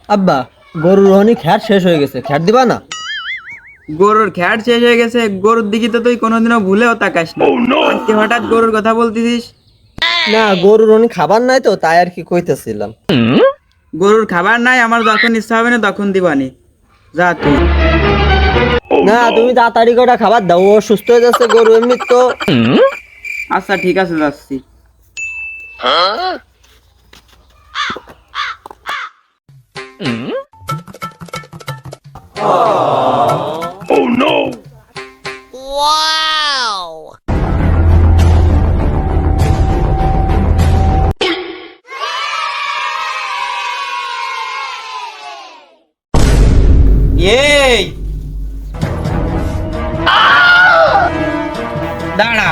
আব্বা, গরুর রহনি খ্যাট শেষ হয়ে গেছে, খ্যাট দিবা না? গরুর খ্যাট শেষ হয়ে গেছে? গরুর দিকে তো তুই কোনোদিনও ভুলেও তাকাস না, আজকে হঠাৎ গরুর কথা বলতেছিস? না, গরুর রহনি খাবার নাই তো, তাই আর কি কইতেছিলাম। গরুর খাবার নাই, আমার যখন ইচ্ছা হবে না তখন দিবানি। যা তুই। না, তুমি তাড়াতাড়ি করে খাবার দাও, ও সুস্থ হয়ে যাচ্ছে গরু এমনি তো। আচ্ছা ঠিক আছে, যাচ্ছি। এই দাঁড়া।